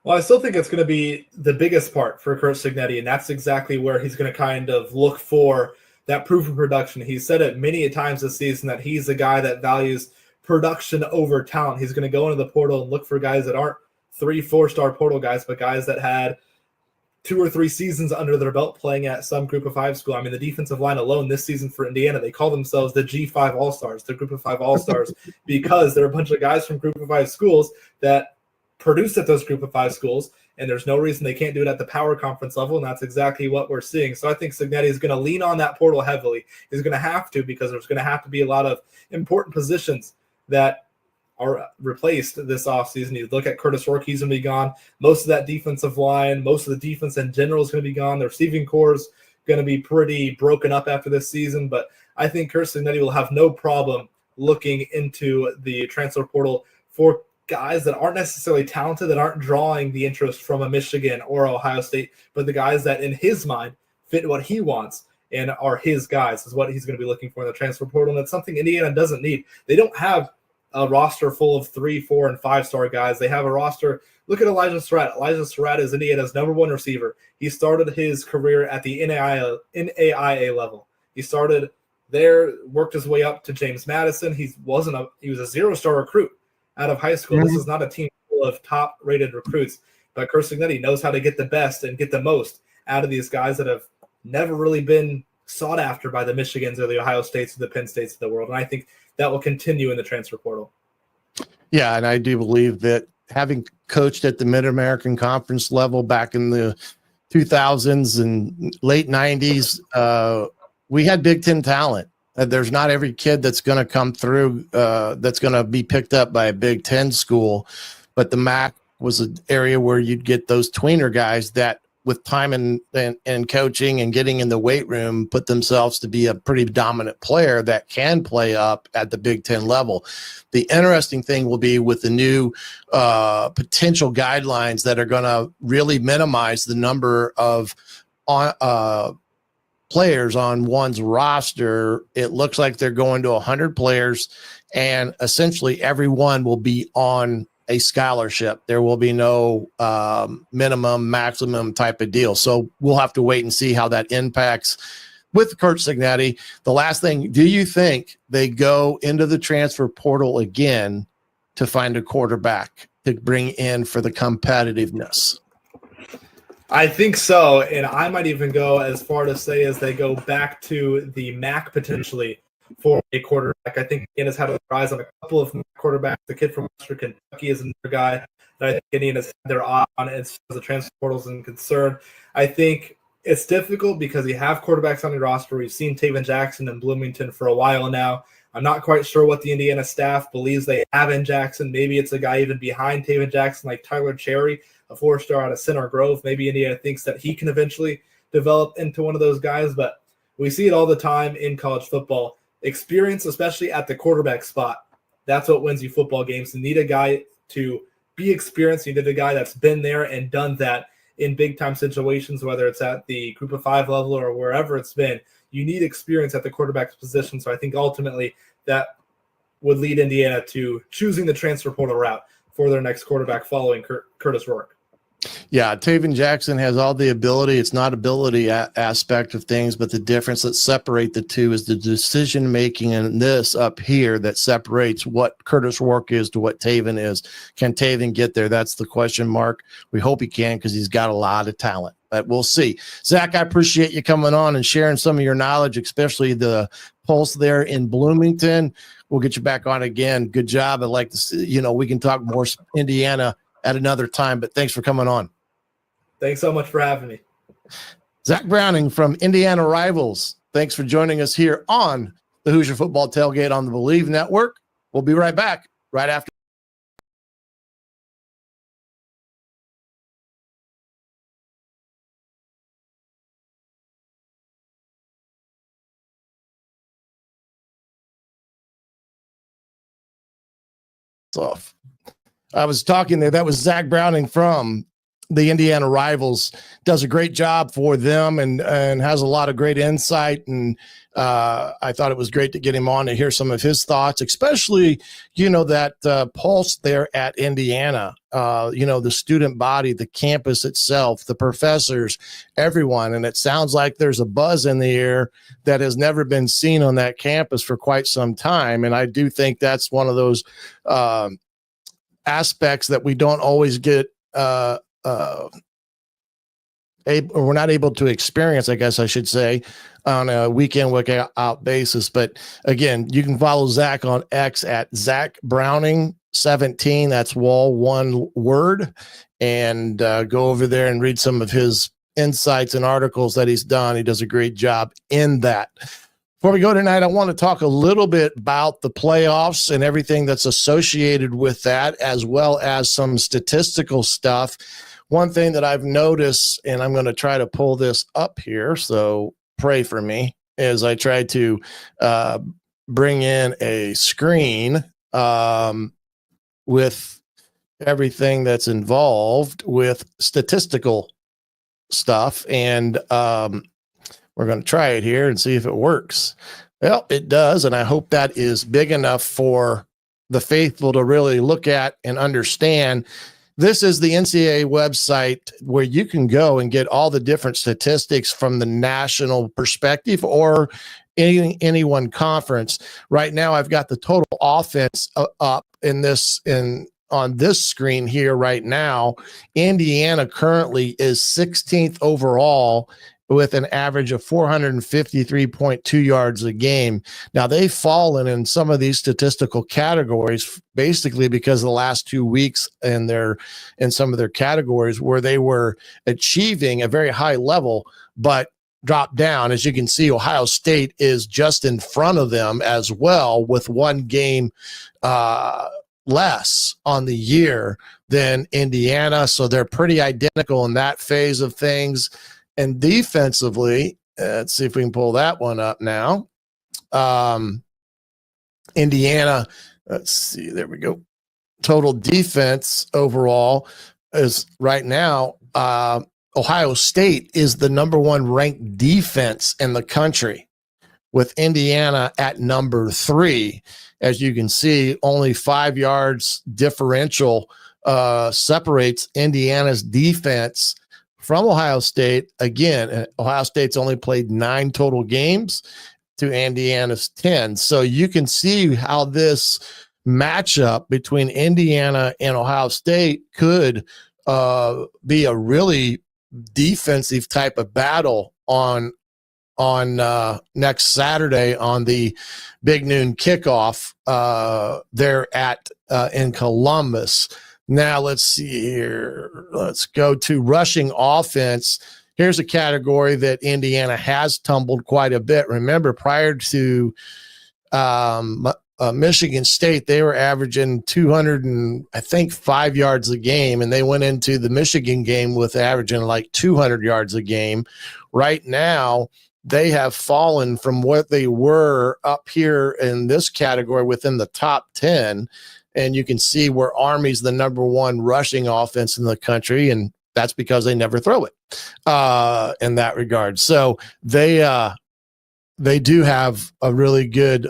Well, I still think it's going to be the biggest part for Curt Cignetti, and that's exactly where he's going to kind of look for that proof of production. He said it many times this season that he's a guy that values production over talent. He's going to go into the portal and look for guys that aren't 3-4-star portal guys, but guys that had 2 or 3 seasons under their belt playing at some group of 5 school. I mean, the defensive line alone this season for Indiana, they call themselves the G5 All-Stars, the group of 5 All-Stars, because they're a bunch of guys from group of 5 schools that produced at those group of 5 schools, and there's no reason they can't do it at the power conference level, and that's exactly what we're seeing. So I think Cignetti is going to lean on that portal heavily. He's going to have to, because there's going to have to be a lot of important positions that are replaced this offseason. You look at Curtis Rourke, he's going to be gone. Most of that defensive line, most of the defense in general is going to be gone. The receiving corps is going to be pretty broken up after this season, but I think Curt Cignetti will have no problem looking into the transfer portal for guys that aren't necessarily talented, that aren't drawing the interest from a Michigan or Ohio State, but the guys that in his mind fit what he wants and are his guys is what he's going to be looking for in the transfer portal. And that's something Indiana doesn't need. They don't have a roster full of 3, 4, and 5-star guys. They have a roster. Look at Elijah Surratt. Elijah Surratt is Indiana's #1 receiver. He started his career at the NAIA level. He started there, worked his way up to James Madison. He was a 0-star recruit out of high school. This is not a team full of top-rated recruits, but Curt Cignetti knows how to get the best and get the most out of these guys that have never really been sought after by the Michigans or the Ohio States or the Penn States of the world. And I think that will continue in the transfer portal. Yeah, and I do believe that having coached at the Mid-American Conference level back in the 2000s and late 90s, we had Big Ten talent. There's not every kid that's going to come through that's going to be picked up by a Big Ten school, but the MAC was an area where you'd get those tweener guys that with time and coaching and getting in the weight room put themselves to be a pretty dominant player that can play up at the Big Ten level. The interesting thing will be with the new potential guidelines that are going to really minimize the number of players on one's roster. It looks like they're going to 100 players, and essentially everyone will be on a scholarship. There will be no minimum, maximum type of deal. So we'll have to wait and see how that impacts with Curt Cignetti. The last thing, do you think they go into the transfer portal again to find a quarterback to bring in for the competitiveness? I think so, and I might even go as far to say as they go back to the MAC potentially for a quarterback. I think Indiana's had their eyes on a couple of quarterbacks. The kid from Western Kentucky is another guy that I think Indiana's had their eye on as the transfer portal is concerned. I think it's difficult because you have quarterbacks on your roster. We've seen Taven Jackson in Bloomington for a while now. I'm not quite sure what the Indiana staff believes they have in Jackson. Maybe it's a guy even behind Taven Jackson like Tyler Cherry, a 4-star out of Center Grove. Maybe Indiana thinks that he can eventually develop into one of those guys, but we see it all the time in college football. Experience, especially at the quarterback spot, that's what wins you football games. You need a guy to be experienced. You need a guy that's been there and done that in big-time situations, whether it's at the group of 5 level or wherever it's been. You need experience at the quarterback position, so I think ultimately that would lead Indiana to choosing the transfer portal route for their next quarterback following Curtis Rourke. Yeah, Taven Jackson has all the ability. It's not ability aspect of things, but the difference that separate the two is the decision making in this up here that separates what Curtis Rourke is to what Taven is. Can Taven get there? That's the question mark. We hope he can because he's got a lot of talent, but we'll see. Zach, I appreciate you coming on and sharing some of your knowledge, especially the pulse there in Bloomington. We'll get you back on again. Good job. I'd like to see, we can talk more Indiana at another time, but thanks for coming on. Thanks so much for having me. Zach Browning from Indiana Rivals. Thanks for joining us here on the Hoosier Football Tailgate on the Believe Network. We'll be right back right after. Off. I was talking there. That was Zach Browning from the Indiana Rivals. Does a great job for them and has a lot of great insight. And I thought it was great to get him on to hear some of his thoughts, especially, that pulse there at Indiana, the student body, the campus itself, the professors, everyone. And it sounds like there's a buzz in the air that has never been seen on that campus for quite some time. And I do think that's one of those aspects that we don't always get we're not able to experience, I guess I should say, on a week out basis. But again, you can follow Zach on X at Zach Browning 17. That's Wall, one word, and go over there and read some of his insights and articles that he's done. He does a great job in that. Before we go tonight, I want to talk a little bit about the playoffs and everything that's associated with that, as well as some statistical stuff. One thing that I've noticed, and I'm going to try to pull this up here, so pray for me, as I try to bring in a screen with everything that's involved with statistical stuff. And we're going to try it here and see if it works. Well, it does, and I hope that is big enough for the faithful to really look at and understand. This is the NCAA website where you can go and get all the different statistics from the national perspective or any one conference. Right now, I've got the total offense up on this screen here right now. Indiana currently is 16th overall with an average of 453.2 yards a game. Now, they've fallen in some of these statistical categories, basically because of the last 2 weeks in some of their categories where they were achieving a very high level, but dropped down. As you can see, Ohio State is just in front of them as well, with one game less on the year than Indiana. So they're pretty identical in that phase of things. And defensively, let's see if we can pull that one up now. Indiana, let's see, there we go. Total defense overall is right now, Ohio State is the number one ranked defense in the country, with Indiana at number 3. As you can see, only 5 yards differential separates Indiana's defense from Ohio State. Again, Ohio State's only played 9 total games to Indiana's 10. So you can see how this matchup between Indiana and Ohio State could be a really defensive type of battle on next Saturday on the Big Noon kickoff there in Columbus. Now, let's see here. Let's go to rushing offense. Here's a category that Indiana has tumbled quite a bit. Remember, prior to Michigan State, they were averaging 5 yards a game, and they went into the Michigan game with averaging like 200 yards a game. Right now, they have fallen from what they were up here in this category within the top 10. And you can see where Army's the number one rushing offense in the country, and that's because they never throw it in that regard. So they do have a really good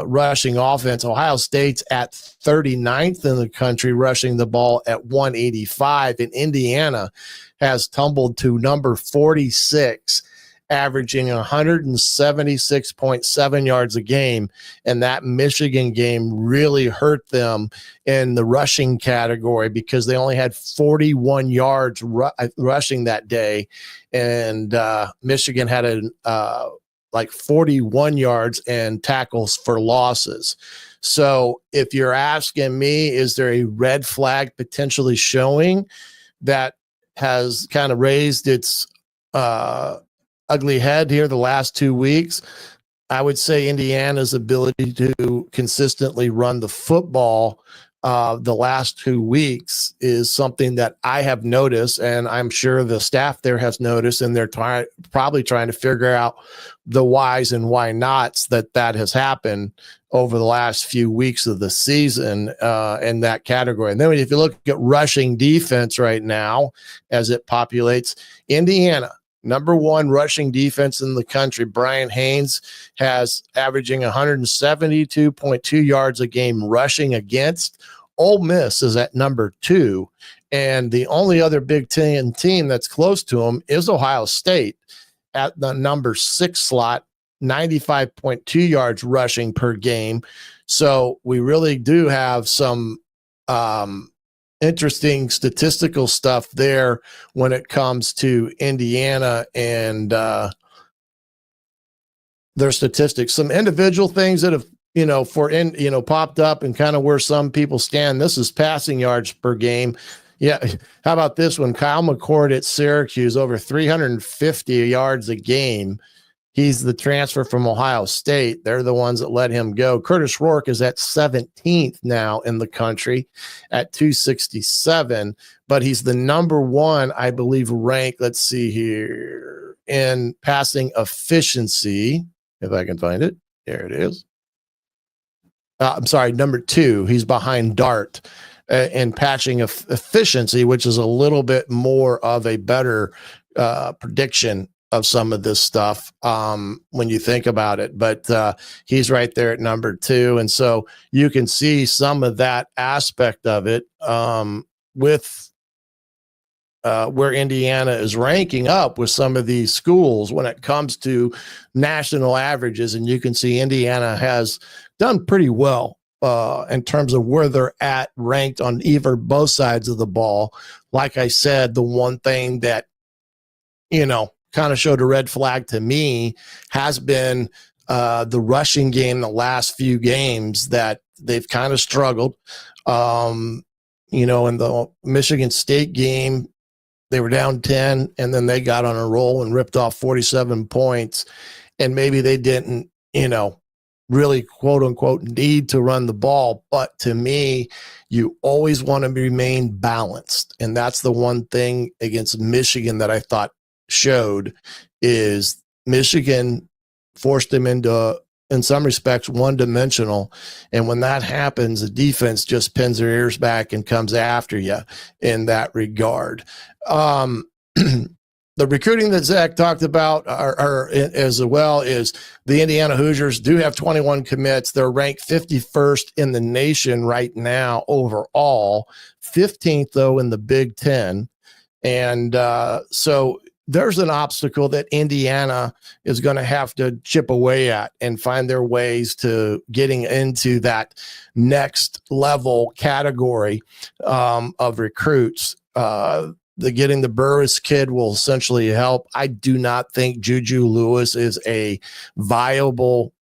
rushing offense. Ohio State's at 39th in the country, rushing the ball at 185, and Indiana has tumbled to number 46, averaging 176.7 yards a game. And that Michigan game really hurt them in the rushing category because they only had 41 yards rushing that day. And Michigan had like 41 yards and tackles for losses. So if you're asking me, is there a red flag potentially showing that has kind of raised its ugly head here the last 2 weeks? I would say Indiana's ability to consistently run the football the last 2 weeks is something that I have noticed, and I'm sure the staff there has noticed, and they're probably trying to figure out the whys and why nots that has happened over the last few weeks of the season in that category. And then if you look at rushing defense right now as it populates, Indiana, number one rushing defense in the country. Brian Haynes has averaging 172.2 yards a game rushing against. Ole Miss is at number 2. And the only other Big Ten team that's close to him is Ohio State at the number 6 slot, 95.2 yards rushing per game. So we really do have some interesting statistical stuff there when it comes to Indiana and their statistics. Some individual things that have, popped up and kind of where some people stand. This is passing yards per game. Yeah. How about this one? Kyle McCord at Syracuse, over 350 yards a game. He's the transfer from Ohio State. They're the ones that let him go. Curtis Rourke is at 17th now in the country at 267, but he's the number one, I believe, ranked, let's see here, in passing efficiency, if I can find it. There it is. I'm sorry, number 2. He's behind Dart in passing efficiency, which is a little bit more of a better prediction of some of this stuff when you think about it. But he's right there at number 2. And so you can see some of that aspect of it with where Indiana is ranking up with some of these schools when it comes to national averages. And you can see Indiana has done pretty well in terms of where they're at ranked on either both sides of the ball. Like I said, the one thing that, kind of showed a red flag to me has been the rushing game the last few games that they've kind of struggled. In the Michigan State game, they were down 10, and then they got on a roll and ripped off 47 points. And maybe they didn't, really, quote unquote, need to run the ball. But to me, you always want to remain balanced. And that's the one thing against Michigan that I thought showed is Michigan forced them into, in some respects, one-dimensional. And when that happens, the defense just pins their ears back and comes after you in that regard. The recruiting that Zach talked about are as well is the Indiana Hoosiers do have 21 commits. They're ranked 51st in the nation right now overall, 15th, though, in the Big Ten. And so there's an obstacle that Indiana is going to have to chip away at and find their ways to getting into that next level category of recruits. Getting the Burris kid will essentially help. I do not think Juju Lewis is a viable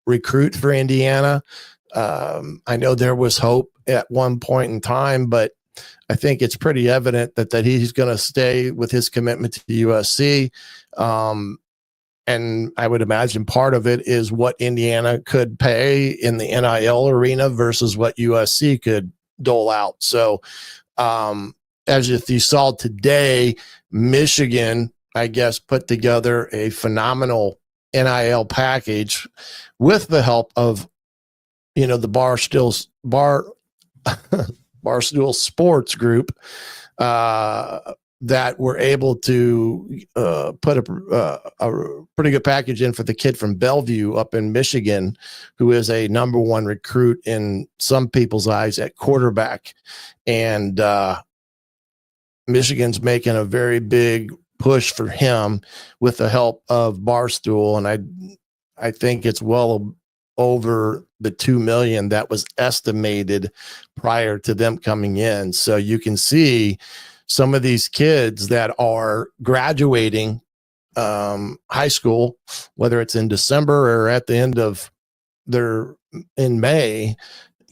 recruit for Indiana. I know there was hope at one point in time, but I think it's pretty evident that he's going to stay with his commitment to USC. And I would imagine part of it is what Indiana could pay in the NIL arena versus what USC could dole out. So, as if you saw today, Michigan, I guess, put together a phenomenal NIL package with the help of, the Barstool Sports Group that were able to put a pretty good package in for the kid from Bellevue up in Michigan, who is a number one recruit in some people's eyes at quarterback. And Michigan's making a very big push for him with the help of Barstool. And I think it's well over the 2 million that was estimated prior to them coming in. So you can see some of these kids that are graduating high school, whether it's in December or at the end of in May,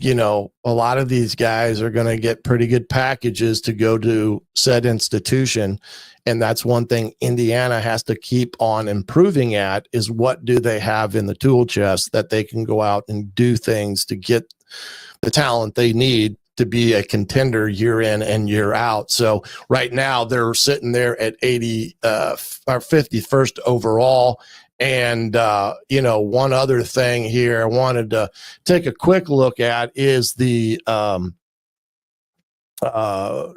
a lot of these guys are going to get pretty good packages to go to said institution. And that's one thing Indiana has to keep on improving at, is what do they have in the tool chest that they can go out and do things to get the talent they need to be a contender year in and year out. So right now they're sitting there at 80 or 51st overall. And, one other thing here I wanted to take a quick look at is the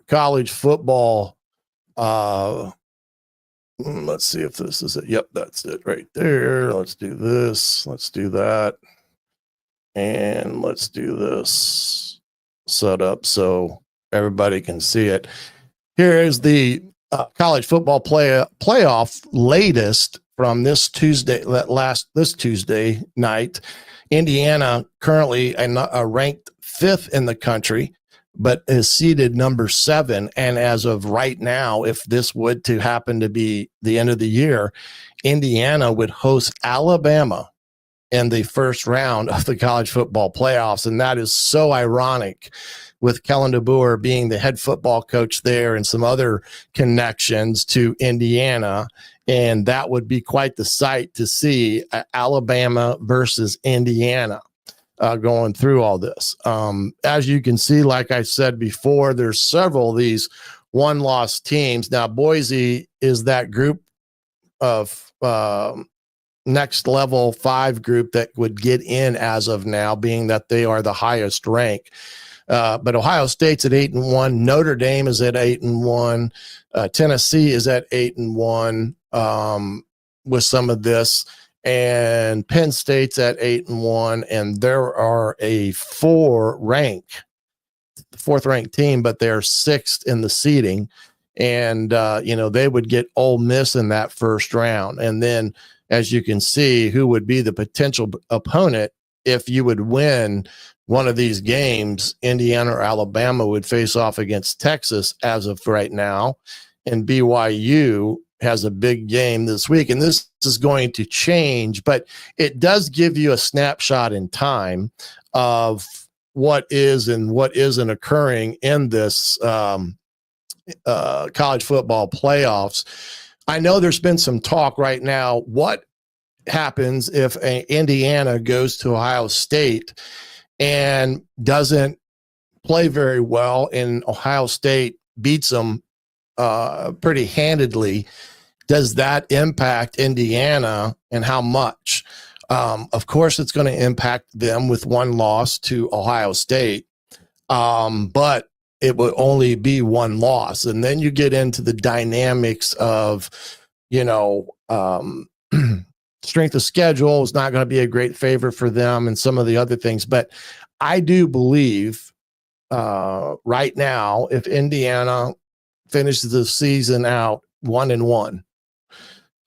college football. Let's see if this is it. Yep, that's it right there. Let's do this. Let's do that. And let's do this setup so everybody can see it. Here is the college football playoff latest from this Tuesday night. Indiana currently ranked 5th in the country, but is seeded number 7. And as of right now, if this would to happen to be the end of the year, Indiana would host Alabama in the first round of the college football playoffs. And that is so ironic, with Kellen DeBoer being the head football coach there and some other connections to Indiana. And that would be quite the sight to see Alabama versus Indiana going through all this. As you can see, like I said before, there's several of these one-loss teams. Now, Boise is that group of next level 5 group that would get in as of now, being that they are the highest rank. But Ohio State's at 8-1. Notre Dame is at 8-1. Tennessee is at 8-1 with some of this. And Penn State's at 8-1. And there are a 4th ranked team, but they're 6th in the seeding. And, they would get Ole Miss in that first round. And then, as you can see, who would be the potential opponent if you would win one of these games. Indiana or Alabama would face off against Texas as of right now, and BYU has a big game this week. And this is going to change, but it does give you a snapshot in time of what is and what isn't occurring in this college football playoffs. I know there's been some talk right now. What happens if Indiana goes to Ohio State and doesn't play very well, and Ohio State beats them pretty handedly? Does that impact Indiana, and how much? Of course, it's going to impact them with one loss to Ohio State, but it will only be one loss. And then you get into the dynamics of, strength of schedule is not going to be a great favor for them, and some of the other things. But I do believe right now, if Indiana finishes the season out 1-1,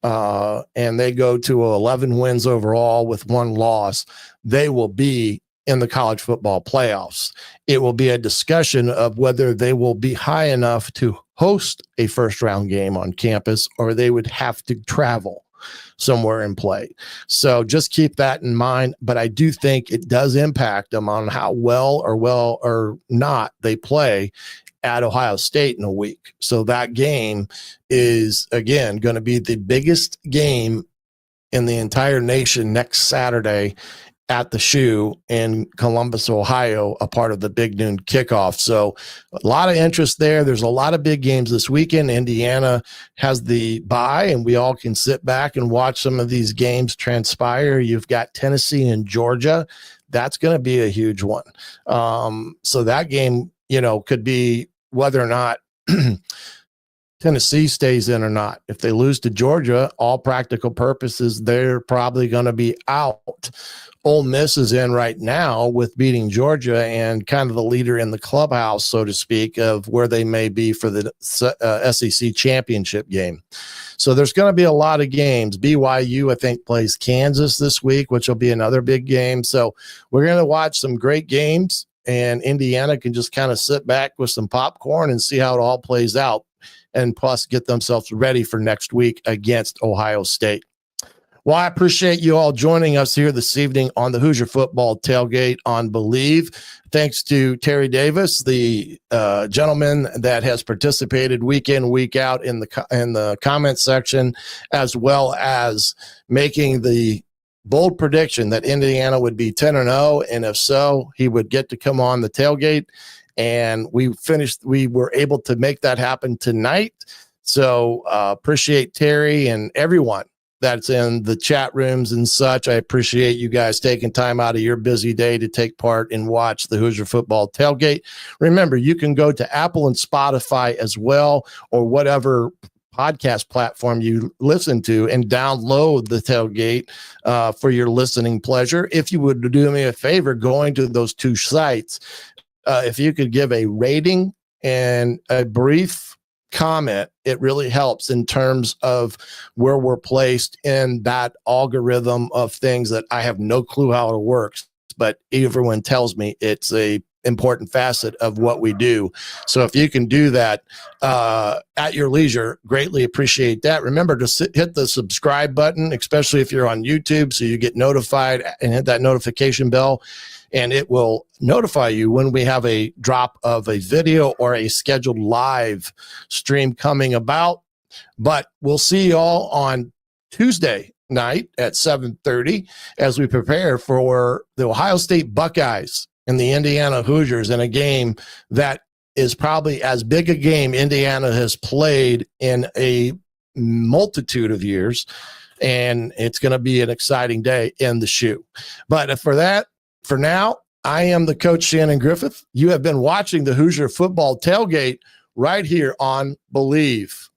and they go to 11 wins overall with one loss, they will be in the college football playoffs. It will be a discussion of whether they will be high enough to host a first round game on campus, or they would have to travel somewhere and play. So just keep that in mind. But I do think it does impact them on how well or not they play at Ohio State in a week. So that game is, again, going to be the biggest game in the entire nation next Saturday at the Shoe in Columbus, Ohio, a part of the Big Noon kickoff. So a lot of interest there. There's a lot of big games this weekend. Indiana has the bye, and we all can sit back and watch some of these games transpire. You've got Tennessee and Georgia. That's going to be a huge one. So that game, could be whether or not Tennessee stays in or not. If they lose to Georgia, all practical purposes, they're probably going to be out. Ole Miss is in right now with beating Georgia, and kind of the leader in the clubhouse, so to speak, of where they may be for the SEC championship game. So there's going to be a lot of games. BYU, I think, plays Kansas this week, which will be another big game. So we're going to watch some great games, and Indiana can just kind of sit back with some popcorn and see how it all plays out, and plus get themselves ready for next week against Ohio State. Well, I appreciate you all joining us here this evening on the Hoosier Football Tailgate on Believe. Thanks to Terry Davis, the gentleman that has participated week in, week out in the comment section, as well as making the bold prediction that Indiana would be 10-0, and if so, he would get to come on the tailgate. And we were able to make that happen tonight. So appreciate Terry and everyone that's in the chat rooms and such. I appreciate you guys taking time out of your busy day to take part and watch the Hoosier Football Tailgate. Remember, you can go to Apple and Spotify as well, or whatever podcast platform you listen to, and download the tailgate for your listening pleasure. If you would do me a favor, going to those two sites, if you could give a rating and a brief comment, it really helps in terms of where we're placed in that algorithm of things that I have no clue how it works, but everyone tells me it's a important facet of what we do. So if you can do that at your leisure, greatly appreciate that. Remember to hit the subscribe button, especially if you're on YouTube, so you get notified, and hit that notification bell, and it will notify you when we have a drop of a video or a scheduled live stream coming about. But we'll see you all on Tuesday night at 7:30 as we prepare for the Ohio State Buckeyes and the Indiana Hoosiers in a game that is probably as big a game Indiana has played in a multitude of years. And it's going to be an exciting day in the shoe. But for now, I am the coach, Shannon Griffith. You have been watching the Hoosier Football Tailgate right here on Believe.